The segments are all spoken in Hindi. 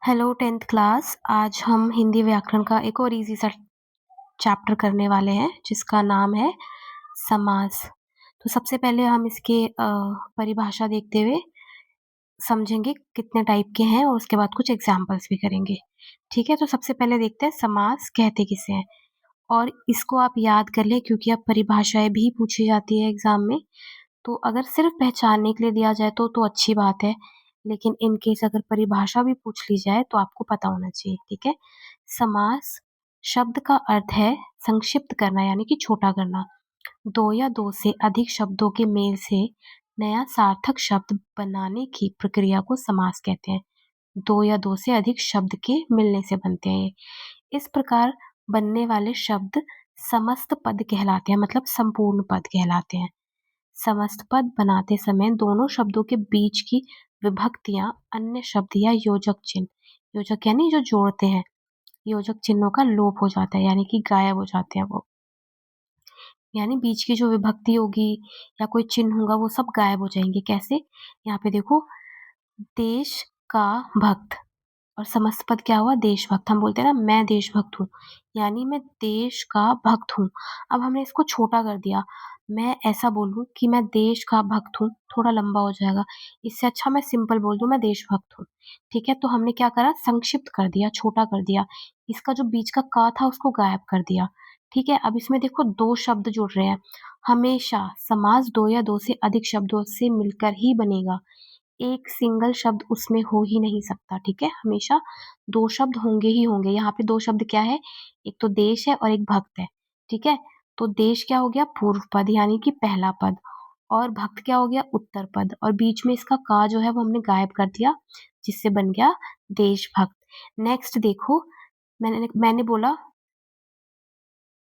Hello 10th class. आज हम हिंदी व्याकरण का एक और इजी सा चैप्टर करने वाले हैं जिसका नाम है समास। तो सबसे पहले हम इसके परिभाषा देखते हुए समझेंगे कितने टाइप के हैं और उसके बाद कुछ एग्जाम्पल्स भी करेंगे। ठीक है, तो सबसे पहले देखते हैं समास कहते किसे हैं। और इसको आप याद कर लें क्योंकि अब परिभाषाएं भी पूछी जाती है एग्जाम में। तो अगर सिर्फ पहचानने के लिए दिया जाए तो अच्छी बात है, लेकिन इन केस अगर परिभाषा भी पूछ ली जाए तो आपको पता होना चाहिए। ठीक है, समास शब्द का अर्थ है संक्षिप्त करना यानी कि छोटा करना। दो या दो से अधिक शब्दों के मेल से नया सार्थक शब्द बनाने की प्रक्रिया को समास कहते हैं। दो या दो से अधिक शब्द के मिलने से बनते हैं। इस प्रकार बनने वाले शब्द समस्त पद कहलाते हैं, मतलब संपूर्ण पद कहलाते हैं। समस्त पद बनाते समय दोनों शब्दों के बीच की विभक्तियां अन्य शब्द या योजक चिन्ह, योजक यानी जो जोड़ते हैं, योजक चिन्हों का लोप हो जाता है यानी कि गायब हो जाते हैं वो। यानी बीच की जो विभक्ति होगी या कोई चिन्ह होगा वो सब गायब हो जाएंगे। कैसे? यहाँ पे देखो, देश का भक्त और समस्त पद क्या हुआ? देशभक्त। हम बोलते हैं ना मैं देशभक्त हूँ, यानी मैं देश का भक्त हूँ। अब हमने इसको छोटा कर दिया। मैं ऐसा बोलूं कि मैं देश का भक्त हूँ, थोड़ा लंबा हो जाएगा। इससे अच्छा मैं सिंपल बोल दूं मैं देशभक्त हूँ। ठीक है, तो हमने क्या करा? संक्षिप्त कर दिया, छोटा कर दिया। इसका जो बीच का का था उसको गायब कर दिया। ठीक है, अब इसमें देखो दो शब्द जुड़ रहे हैं। हमेशा समास दो या दो से अधिक शब्दों से मिलकर ही बनेगा, एक सिंगल शब्द उसमें हो ही नहीं सकता। ठीक है, हमेशा दो शब्द होंगे ही होंगे। यहाँ पे दो शब्द क्या है? एक तो देश है और एक भक्त है। ठीक है, तो देश क्या हो गया? पूर्व पद यानी कि पहला पद, और भक्त क्या हो गया? उत्तर पद, और बीच में इसका का जो है वो हमने गायब कर दिया जिससे बन गया देशभक्त। नेक्स्ट देखो, मैंने बोला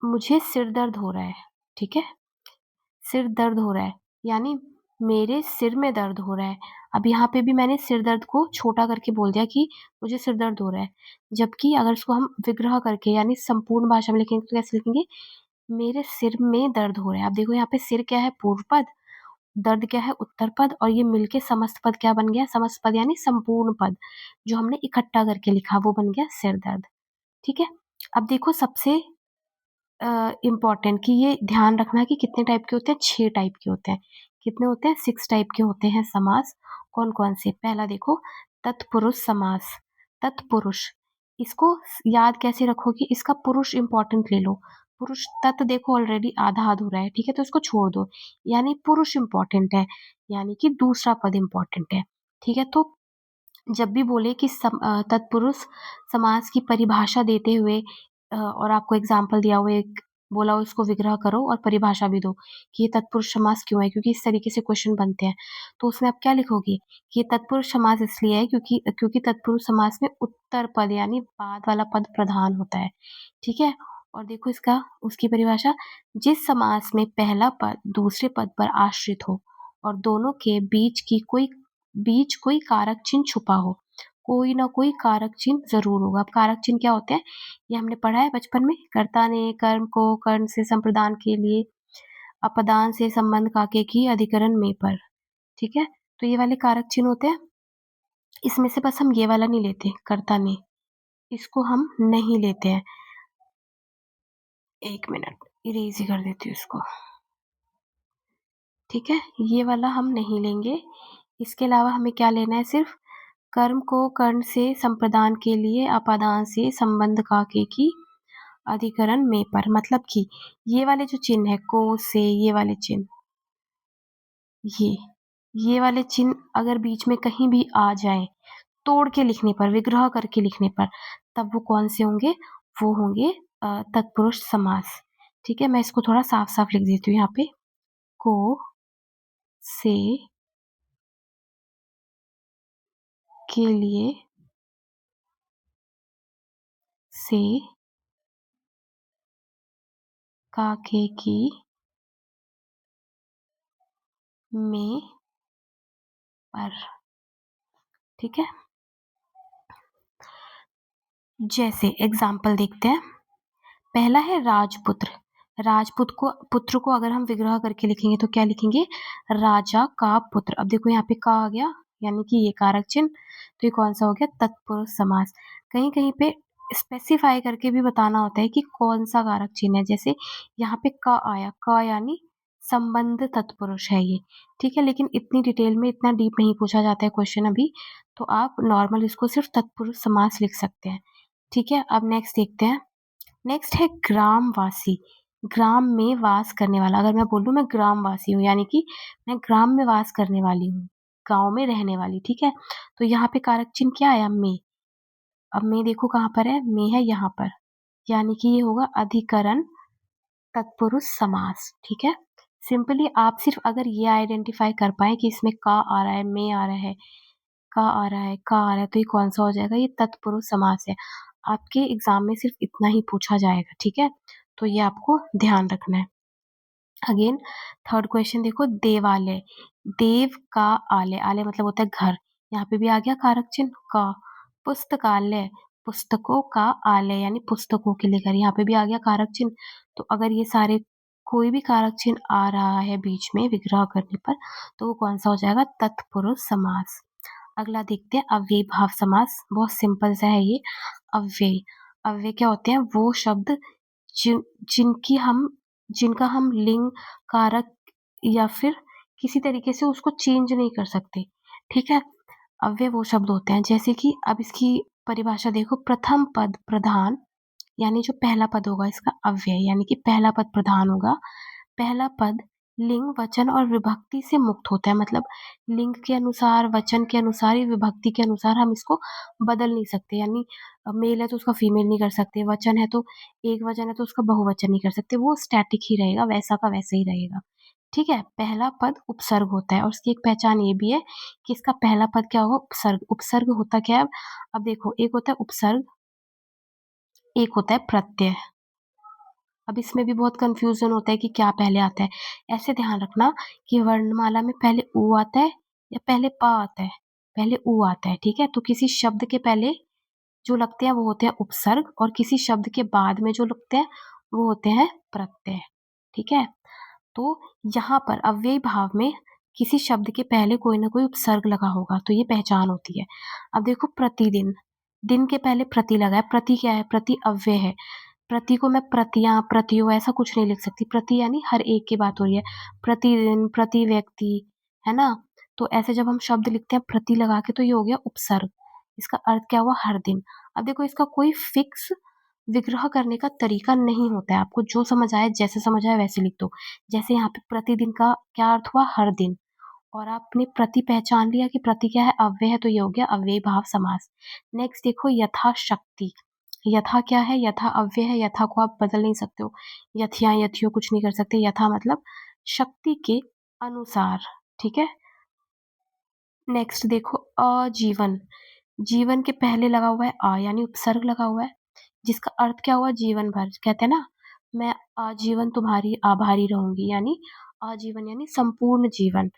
मुझे सिर दर्द हो रहा है। ठीक है, सिर दर्द हो रहा है यानी मेरे सिर में दर्द हो रहा है। अब यहाँ पे भी मैंने सिर दर्द को छोटा करके बोल दिया कि मुझे सिर दर्द हो रहा है, जबकि अगर इसको हम विग्रह करके यानी संपूर्ण भाषा में लिखेंगे तो कैसे लिखेंगे? मेरे सिर में दर्द हो रहा है। अब देखो यहाँ पे सिर क्या है? पूर्व पद, दर्द क्या है? उत्तर पद, और ये मिलके समस्त पद क्या बन गया? समस्त पद यानी संपूर्ण पद, जो हमने इकट्ठा करके लिखा वो बन गया सिर दर्द। ठीक है, अब देखो सबसे इम्पोर्टेंट कि ये ध्यान रखना कि कितने टाइप के होते हैं? 6 टाइप के होते हैं। कितने होते हैं? 6 टाइप के होते हैं समास। कौन कौन से? पहला देखो, तत्पुरुष समास। तत्पुरुष, इसको याद कैसे रखोगी? इसका पुरुष इंपॉर्टेंट ले लो। पुरुष तत् देखो ऑलरेडी आधा अधूरा है। ठीक है, तो इसको छोड़ दो, यानी पुरुष इंपॉर्टेंट है, यानी कि दूसरा पद इंपॉर्टेंट है। ठीक है, तो जब भी बोले कि तत्पुरुष समास की परिभाषा देते हुए और आपको एग्जाम्पल दिया हुआ एक बोला हो इसको विग्रह करो और परिभाषा भी दो कि ये तत्पुरुष समास क्यों है, क्योंकि इस तरीके से क्वेश्चन बनते हैं। तो उसमें आप क्या लिखोगे कि ये तत्पुरुष समास इसलिए है क्योंकि तत्पुरुष समास में उत्तर पद यानी बाद वाला पद प्रधान होता है। ठीक है, और देखो इसका उसकी परिभाषा, जिस समास में पहला पद दूसरे पद पर आश्रित हो और दोनों के बीच कोई कारक चिन्ह छुपा हो। कोई ना कोई कारक चिन्ह जरूर होगा। अब कारक चिन्ह क्या होते हैं? ये हमने पढ़ा है बचपन में। कर्ता ने कर्म को कर्ण से संप्रदान के लिए, अपदान से संबंध काके की, अधिकरण में पर। ठीक है, तो ये वाले कारक चिन्ह होते हैं। इसमें से बस हम ये वाला नहीं लेते, कर्ता ने, इसको हम नहीं लेते हैं। एक मिनट, इरेज ही कर देती हूँ इसको। ठीक है, ये वाला हम नहीं लेंगे। इसके अलावा हमें क्या लेना है? सिर्फ कर्म को कर्ण से संप्रदान के लिए, अपादान से संबंध काके की, अधिकरण में पर। मतलब कि ये वाले जो चिन्ह है को से, ये वाले चिन्ह, ये वाले चिन्ह अगर बीच में कहीं भी आ जाए तोड़ के लिखने पर, विग्रह करके लिखने पर, तब वो कौन से होंगे? वो होंगे तत्पुरुष समास। ठीक है, मैं इसको थोड़ा साफ साफ लिख देती हूँ यहाँ पे। को से के लिए, से काके की, में पर। ठीक है, जैसे एग्जाम्पल देखते हैं। पहला है राजपुत्र। पुत्र को अगर हम विग्रह करके लिखेंगे तो क्या लिखेंगे? राजा का पुत्र। अब देखो यहाँ पे का आ गया, यानी कि ये कारक चिन्ह, तो ये कौन सा हो गया? तत्पुरुष समास। कहीं कहीं पे स्पेसिफाई करके भी बताना होता है कि कौन सा कारक चिन्ह है। जैसे यहाँ पे क आया, क यानी संबंध तत्पुरुष है ये, ठीक है। लेकिन इतनी डिटेल में इतना डीप नहीं पूछा जाता है क्वेश्चन अभी, तो आप नॉर्मल इसको सिर्फ तत्पुरुष समास लिख सकते हैं, ठीक है। अब नेक्स्ट देखते हैं। नेक्स्ट है ग्रामवासी। ग्राम में वास करने वाला। अगर मैं बोलूँ मैं ग्रामवासी हूँ, यानी कि मैं ग्राम में वास करने वाली हूँ, गाँव में रहने वाली, ठीक है। तो यहाँ पे कारक चिन्ह क्या आया? में। अब में देखो कहाँ पर है? में है यहाँ पर, यानी कि ये होगा अधिकरण तत्पुरुष समास, ठीक है। सिंपली आप सिर्फ अगर ये आइडेंटिफाई कर पाए कि इसमें का आ रहा है, में आ रहा है, का आ रहा है, का आ रहा है, तो ये कौन सा हो जाएगा? ये तत्पुरुष समास है। आपके एग्जाम में सिर्फ इतना ही पूछा जाएगा, ठीक है। तो ये आपको ध्यान रखना है। अगेन थर्ड क्वेश्चन देखो, देवालय। देव का आलय, आलय मतलब होता है घर, यहाँ पे भी आ गया कारक चिन्ह का। पुस्तकालय, पुस्तकों का आलय यानी पुस्तकों के लिए घर, यहाँ पे भी आ गया कारक चिन्ह। तो अगर ये सारे कोई भी कारक चिन्ह आ रहा है बीच में विग्रह करने पर, तो वो कौन सा हो जाएगा? तत्पुरुष समास। अगला देखते हैं अव्ययी भाव समास। बहुत सिंपल सा है ये। अव्यय, अव्यय क्या होते हैं? वो शब्द जिन जिनकी हम जिनका हम लिंग, कारक या फिर किसी तरीके से उसको चेंज नहीं कर सकते, ठीक है। अव्यय वो शब्द होते हैं, जैसे कि अब इसकी परिभाषा देखो। प्रथम पद प्रधान, यानी जो पहला पद होगा इसका अव्यय, यानी कि पहला पद प्रधान होगा। पहला पद लिंग, वचन और विभक्ति से मुक्त होता है, मतलब लिंग के अनुसार, वचन के अनुसार या विभक्ति के अनुसार हम इसको बदल नहीं सकते। यानी मेल है तो उसका फीमेल नहीं कर सकते, वचन है तो एक वचन है तो उसका बहुवचन नहीं कर सकते, वो स्टैटिक ही रहेगा, वैसा का वैसे ही रहेगा, ठीक है। पहला पद उपसर्ग होता है, और उसकी एक पहचान ये भी है कि इसका पहला पद क्या होगा? उपसर्ग। उपसर्ग होता क्या है? अब देखो, एक होता है उपसर्ग, एक होता है प्रत्यय। अब इसमें भी बहुत कंफ्यूजन होता है कि क्या पहले आता है। ऐसे ध्यान रखना कि वर्णमाला में पहले उ आता है या पहले प आता है? पहले उ आता है, ठीक है। तो किसी शब्द के पहले जो लगते हैं वो होते हैं उपसर्ग, और किसी शब्द के बाद में जो लगते हैं वो होते हैं प्रत्यय, ठीक है। तो यहाँ पर अव्ययी भाव में किसी शब्द के पहले कोई ना कोई उपसर्ग लगा होगा, तो ये पहचान होती है। अब देखो प्रतिदिन, दिन के पहले प्रति लगा है। प्रति क्या है? प्रति अव्यय है। प्रति को मैं प्रतियां, प्रतियो ऐसा कुछ नहीं लिख सकती। प्रति यानी हर एक की बात हो रही है। प्रतिदिन, प्रति व्यक्ति, है ना। तो ऐसे जब हम शब्द लिखते हैं प्रति लगा के, तो ये हो गया उपसर्ग। इसका अर्थ क्या हुआ? हर दिन। अब देखो, इसका कोई फिक्स विग्रह करने का तरीका नहीं होता है, आपको जो समझ आए, जैसे समझ आए वैसे लिख दो। जैसे यहाँ पे प्रतिदिन का क्या अर्थ हुआ? हर दिन। और आपने प्रति पहचान लिया कि प्रति क्या है? अव्यय है, तो ये हो गया अव्ययी भाव समास। नेक्स्ट देखो यथाशक्ति। यथा क्या है? यथा अव्यय है, यथा को आप बदल नहीं सकते हो, यथिया यथियो कुछ नहीं कर सकते। यथा मतलब शक्ति के अनुसार, ठीक है। नेक्स्ट देखो अजीवन। जीवन के पहले लगा हुआ है आ, यानी उपसर्ग लगा हुआ है, जिसका अर्थ क्या हुआ? जीवन भर। कहते हैं ना, मैं आजीवन तुम्हारी आभारी रहूंगी, यानी आजीवन यानी संपूर्ण जीवन।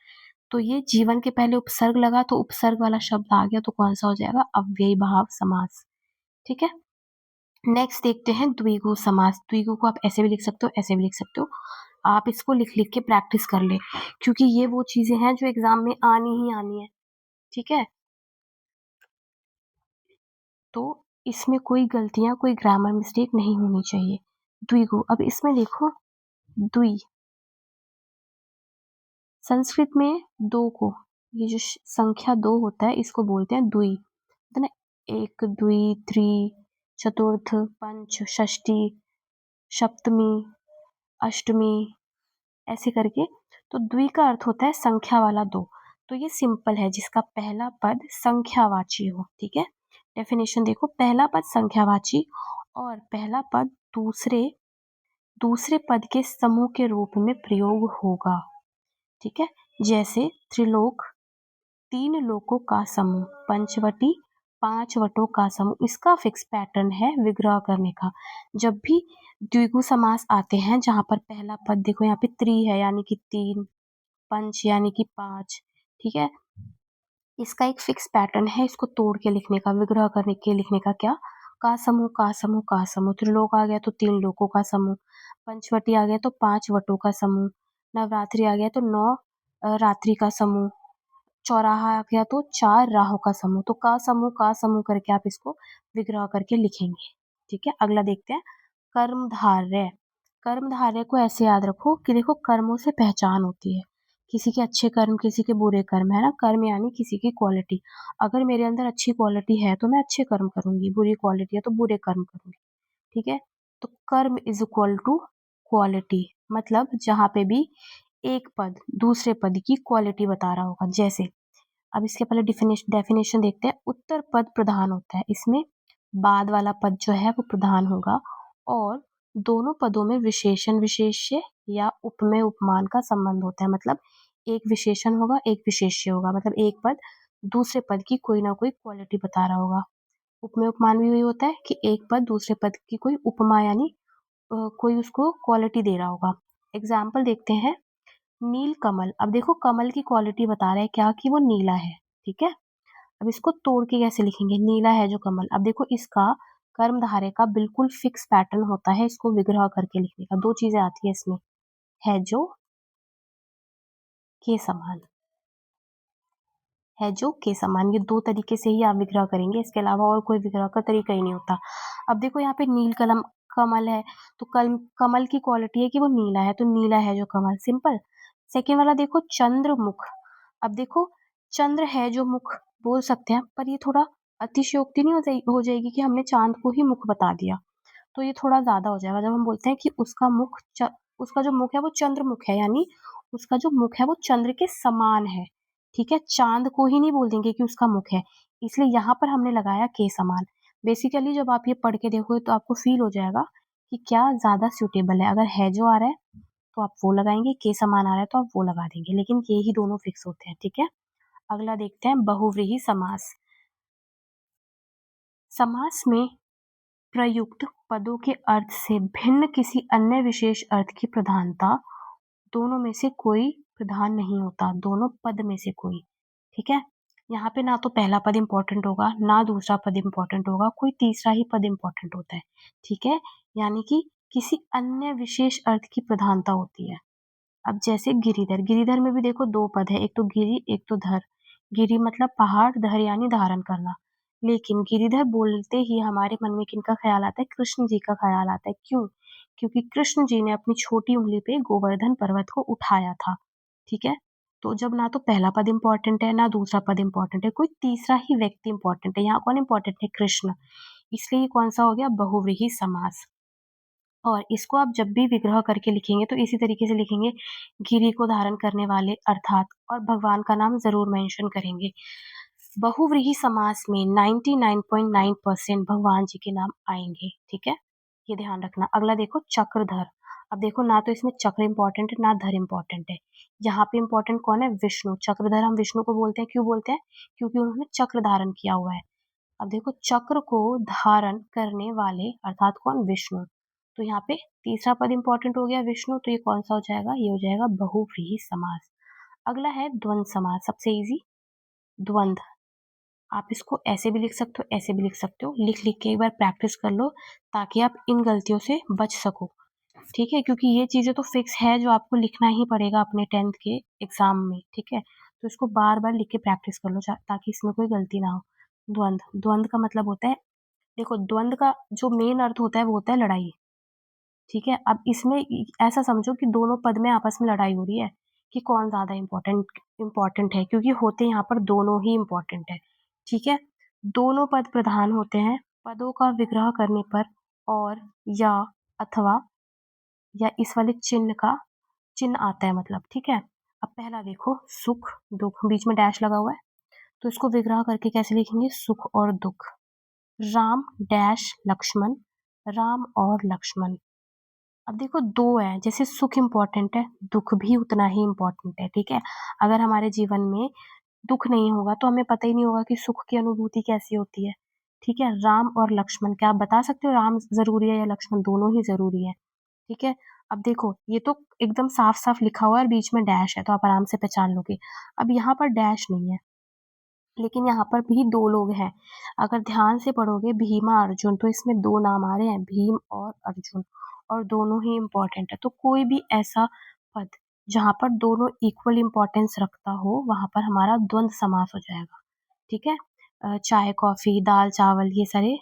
तो ये जीवन के पहले उपसर्ग लगा, तो उपसर्ग वाला शब्द आ गया, तो कौन सा हो जाएगा? अव्ययी भाव समास, ठीक है। नेक्स्ट देखते हैं द्विगु समास। द्विगु को आप ऐसे भी लिख सकते हो, ऐसे भी लिख सकते हो। आप इसको लिख लिख के प्रैक्टिस कर ले, क्योंकि ये वो चीजें हैं जो एग्जाम में आनी ही आनी है, ठीक है। तो इसमें कोई गलतियां, कोई ग्रामर मिस्टेक नहीं होनी चाहिए। द्विगु, अब इसमें देखो, द्वि, संस्कृत में दो को, ये जो संख्या दो होता है इसको बोलते हैं द्वि, है ना। एक, द्वि, त्रि, चतुर्थ, पंच, षष्ठी, सप्तमी, अष्टमी, ऐसे करके। तो द्वि का अर्थ होता है संख्या वाला दो। तो ये सिंपल है, जिसका पहला पद संख्यावाची हो, ठीक है। डेफिनेशन देखो, पहला पद संख्यावाची और पहला पद दूसरे दूसरे पद के समूह के रूप में प्रयोग होगा, ठीक है। जैसे त्रिलोक, तीन लोकों का समूह। पंचवटी, पांच वटों का समूह। इसका फिक्स पैटर्न है विग्रह करने का। जब भी द्विगु समास आते हैं जहां पर पहला पद देखो, यहाँ पे त्रि है यानी कि तीन, पंच यानी कि पांच, ठीक है। इसका एक फिक्स पैटर्न है, इसको तोड़ के लिखने का, विग्रह करने के लिखने का। क्या? का समूह, का समूह, का समूह। त्रिलोक आ गया तो तीन लोकों का समूह। पंचवटी आ गया तो पांच वटों का समूह। नवरात्रि आ गया तो नौ रात्रि का समूह। चौराहा आ गया तो चार राहों का समूह, तो का समूह करके आप इसको विग्रह करके लिखेंगे। ठीक है, अगला देखते हैं कर्मधारय। कर्मधारय को ऐसे याद रखो कि देखो कर्मों से पहचान होती है, किसी के अच्छे कर्म किसी के बुरे कर्म, है ना। कर्म यानी किसी की क्वालिटी। अगर मेरे अंदर अच्छी क्वालिटी है तो मैं अच्छे कर्म करूंगी, बुरी क्वालिटी है तो बुरे कर्म करूंगी। ठीक है, तो कर्म इज इक्वल टू क्वालिटी, मतलब जहां पे भी एक पद दूसरे पद की क्वालिटी बता रहा होगा। जैसे अब इसके पहले डेफिनेशन देखते हैं। उत्तर पद प्रधान होता है, इसमें बाद वाला पद जो है वो प्रधान होगा, और दोनों पदों में विशेषण विशेष्य या उपमेय उपमान का संबंध होता है। मतलब एक विशेषण होगा एक विशेष्य होगा, मतलब एक पद दूसरे पद की कोई ना कोई क्वालिटी बता रहा होगा। उपमेय उपमान भी वही होता है कि एक पद दूसरे पद की कोई उपमा यानी कोई उसको क्वालिटी दे रहा होगा। एग्जाम्पल देखते हैं, नील कमल। अब देखो कमल की क्वालिटी बता रहे हैं क्या, कि वो नीला है। ठीक है, अब इसको तोड़ के कैसे लिखेंगे, नीला है जो कमल। अब देखो इसका कर्मधारय का बिल्कुल फिक्स पैटर्न होता है इसको विग्रह करके लिखने का। दो चीजें आती है इसमें, है जो के समान, है जो के समान, ये दो तरीके से ही आप विग्रह करेंगे, इसके अलावा और कोई विग्रह का तरीका ही नहीं होता। अब देखो यहाँ पे नील कलम कमल है, तो कमल की क्वालिटी है कि वो नीला है, तो नीला है जो कमल, सिंपल। सेकेंड वाला देखो चंद्रमुख। अब देखो चंद्र है जो मुख बोल सकते हैं, पर ये थोड़ा अतिशयोक्ति नहीं हो जाएगी कि हमने चांद को ही मुख बता दिया, तो ये थोड़ा ज्यादा हो जाएगा जब हम बोलते हैं कि उसका जो मुख है वो चंद्रमुख है, यानी उसका जो मुख है वो चंद्र के समान है। ठीक है, चांद को ही नहीं बोल देंगे कि उसका मुख है, इसलिए यहाँ पर हमने लगाया के समान। बेसिकली जब आप ये पढ़ के देखोगे तो आपको फील हो जाएगा कि क्या ज्यादा सूटेबल है। अगर है जो आ रहा है तो आप वो लगाएंगे, के समान आ रहा है तो आप वो लगा देंगे, लेकिन ये ही दोनों फिक्स होते हैं। ठीक है, अगला देखते हैं बहुव्रीहि समास। समास में प्रयुक्त पदों के अर्थ से भिन्न किसी अन्य विशेष अर्थ की प्रधानता, दोनों में से कोई प्रधान नहीं होता, दोनों पद में से कोई। ठीक है, यहाँ पे ना तो पहला पद इंपॉर्टेंट होगा ना दूसरा पद इंपॉर्टेंट होगा, कोई तीसरा ही पद इंपॉर्टेंट होता है। ठीक है, यानी कि किसी अन्य विशेष अर्थ की प्रधानता होती है। अब जैसे गिरिधर, गिरिधर में भी देखो दो पद है, एक तो गिरि एक तो धर। गिरि मतलब पहाड़, धर यानी धारण करना। लेकिन गिरिधर बोलते ही हमारे मन में किनका ख्याल आता है, कृष्ण जी का ख्याल आता है। क्यों? क्योंकि कृष्ण जी ने अपनी छोटी उंगली पे गोवर्धन पर्वत को उठाया था। ठीक है, तो जब ना तो पहला पद इंपॉर्टेंट है ना दूसरा पद इंपॉर्टेंट है, कोई तीसरा ही व्यक्ति इंपॉर्टेंट है। यहाँ कौन इंपॉर्टेंट है, कृष्ण। इसलिए ये कौन सा हो गया, बहुव्रीहि समास। और इसको आप जब भी विग्रह करके लिखेंगे तो इसी तरीके से लिखेंगे, गिरि को धारण करने वाले अर्थात, और भगवान का नाम जरूर मेंशन करेंगे। बहुव्रीहि समास में 99.9% भगवान जी के नाम आएंगे। ठीक है, ये ध्यान रखना। अगला देखो चक्रधर। अब देखो ना तो इसमें चक्र इंपॉर्टेंट है ना धर इंपॉर्टेंट है, यहाँ पे इंपॉर्टेंट कौन है, विष्णु। चक्रधर हम विष्णु को बोलते हैं, क्यों बोलते हैं, क्योंकि उन्होंने चक्र धारण किया हुआ है। अब देखो चक्र को धारण करने वाले अर्थात कौन, विष्णु। तो यहाँ पे तीसरा पद इंपॉर्टेंट हो गया विष्णु, तो ये कौन सा हो जाएगा, ये हो जाएगा बहुव्रीहि समास। अगला है द्वंद्व समास, सबसे इजी। द्वंद्व, आप इसको ऐसे भी लिख सकते हो ऐसे भी लिख सकते हो, लिख लिख के एक बार प्रैक्टिस कर लो ताकि आप इन गलतियों से बच सको। ठीक है, क्योंकि ये चीजें तो फिक्स है जो आपको लिखना ही पड़ेगा अपने 10th के एग्जाम में। ठीक है, तो इसको बार बार लिख के प्रैक्टिस कर लो ताकि इसमें कोई गलती ना हो। द्वंद्व, द्वंद्व का मतलब होता है, देखो द्वंद्व का जो मेन अर्थ होता है वो होता है लड़ाई। ठीक है, अब इसमें ऐसा समझो कि दोनों पद में आपस में लड़ाई हो रही है कि कौन ज्यादा इम्पोर्टेंट है, क्योंकि होते यहाँ पर दोनों ही इम्पोर्टेंट है। ठीक है, दोनों पद प्रधान होते हैं पदों का विग्रह करने पर, और या अथवा या इस वाले चिन्ह का चिन्ह आता है, मतलब। ठीक है, अब पहला देखो सुख दुख, बीच में डैश लगा हुआ है, तो इसको विग्रह करके कैसे लिखेंगे, सुख और दुख। राम डैश लक्ष्मण, राम और लक्ष्मण। अब देखो दो है, जैसे सुख इम्पोर्टेंट है दुख भी उतना ही इम्पोर्टेंट है। ठीक है, अगर हमारे जीवन में दुख नहीं होगा तो हमें पता ही नहीं होगा कि सुख की अनुभूति कैसी होती है। ठीक है, राम और लक्ष्मण, क्या आप बता सकते हो राम जरूरी है या लक्ष्मण, दोनों ही जरूरी है। ठीक है, अब देखो ये तो एकदम साफ साफ लिखा हुआ है और बीच में डैश है तो आप आराम से पहचान लोगे। अब यहाँ पर डैश नहीं है, लेकिन यहाँ पर भी दो लोग हैं। अगर ध्यान से पढ़ोगे भीमा अर्जुन, तो इसमें दो नाम आ रहे हैं, भीम और अर्जुन, और दोनों ही इम्पोर्टेंट है। तो कोई भी ऐसा पद जहाँ पर दोनों इक्वल इम्पोर्टेंस रखता हो वहाँ पर हमारा द्वंद्व समास हो जाएगा। ठीक है? चाय, कॉफ़ी, दाल, चावल ये सारे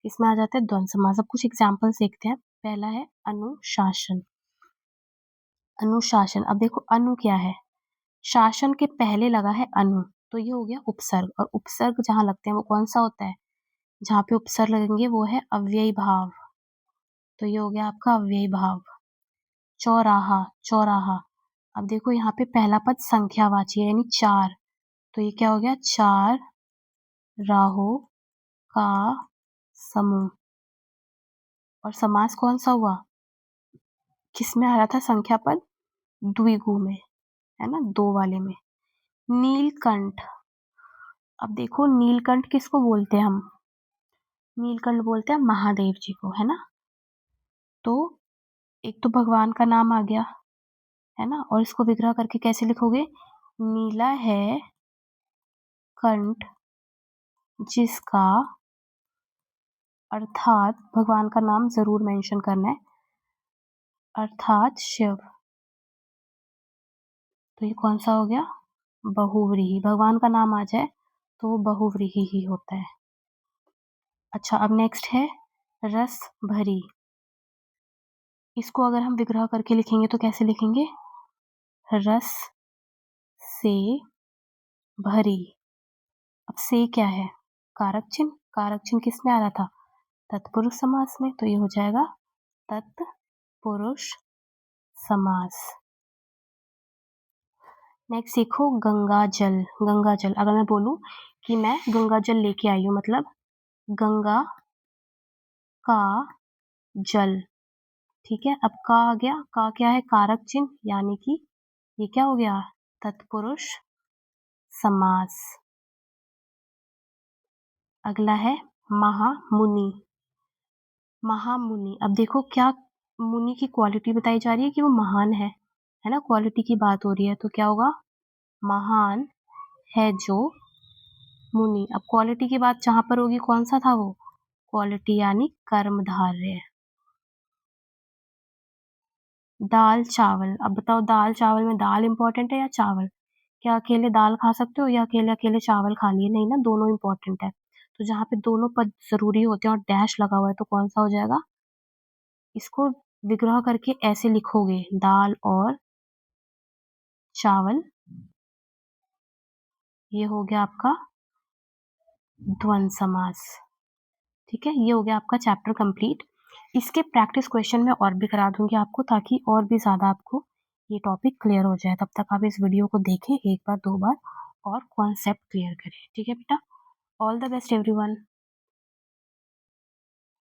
इसमें आ जाते हैं द्वंद्व समास। अब कुछ एग्ज़ाम्पल्स देखते हैं। पहला है अनुशासन। अनुशासन, अब देखो अनु क्या है? शासन के पहले लगा है अनु, तो ये हो गया उपसर्ग, और उपसर्ग जहाँ लगते हैं वो कौन-सा होता है? जहाँ पे उपसर्ग लगेंगे वो है अव्ययी भाव, तो ये हो गया आपका अव्ययी भाव। चौराहा, चौराहा, अब देखो यहाँ पे पहला पद संख्यावाची है यानी 4, तो ये क्या हो गया? 4 राहों का समूह। और समास कौन-सा हुआ? किसमें आ रहा था संख्या पद? द्विगु में, है ना? 2 वाले में। नीलकंठ, अब देखो नीलकंठ किसको बोलते हैं हम? नीलकंठ बोलते हैं महादेव जी को, है ना? तो एक तो भगवान का नाम आ गया, है ना? और इसको विग्रह करके कैसे लिखोगे? नीला है कंठ जिसका, अर्थात भगवान का नाम ज़रूर मेंशन करना है, अर्थात शिव। तो ये कौन-सा हो गया? बहुव्रीहि। भगवान का नाम आ जाए तो वो बहुव्रीहि ही होता है। अच्छा, अब नेक्स्ट है रस भरी। इसको अगर हम विग्रह करके लिखेंगे तो कैसे लिखेंगे? रस से भरी। अब से क्या है? कारक चिन्ह। कारक चिन्ह किसमें आ रहा था? तत्पुरुष समास में, तो ये हो जाएगा तत्पुरुष समास। नेक्स्ट सीखो गंगा जल। गंगा जल, अगर मैं बोलूं कि मैं गंगा जल लेके आई हूँ, मतलब गंगा का जल, ठीक है? अब का आ गया, का क्या है? कारक चिन्ह, यानी कि ये क्या हो गया? तत्पुरुष समास। अगला है महामुनि। महामुनि, अब देखो क्या मुनि की क्वालिटी बताई जा रही है कि वो महान है ना? क्वालिटी की बात हो रही है, तो क्या होगा? महान है जो मुनि। अब क्वालिटी की बात जहाँ पर होगी कौन सा था वो? क्वालिटी यानी कर्मधारय। दाल चावल, अब बताओ दाल चावल में दाल इम्पोर्टेंट है या चावल? क्या अकेले दाल खा सकते हो या अकेले अकेले चावल खा लिए? नहीं ना, दोनों इम्पोर्टेंट है। तो जहाँ पे दोनों पद जरूरी होते हैं और डैश लगा हुआ है तो कौन सा हो जाएगा? इसको विग्रह करके ऐसे लिखोगे, दाल और चावल, ये हो गया आपका द्वंद्व समास। ठीक है, ये हो गया आपका चैप्टर कंप्लीट। इसके प्रैक्टिस क्वेश्चन मैं और भी करा दूंगी आपको, ताकि और भी ज़्यादा आपको ये टॉपिक क्लियर हो जाए। तब तक आप इस वीडियो को देखें 1 बार 2 बार और कॉन्सेप्ट क्लियर करें। ठीक है बेटा, ऑल द बेस्ट एवरीवन।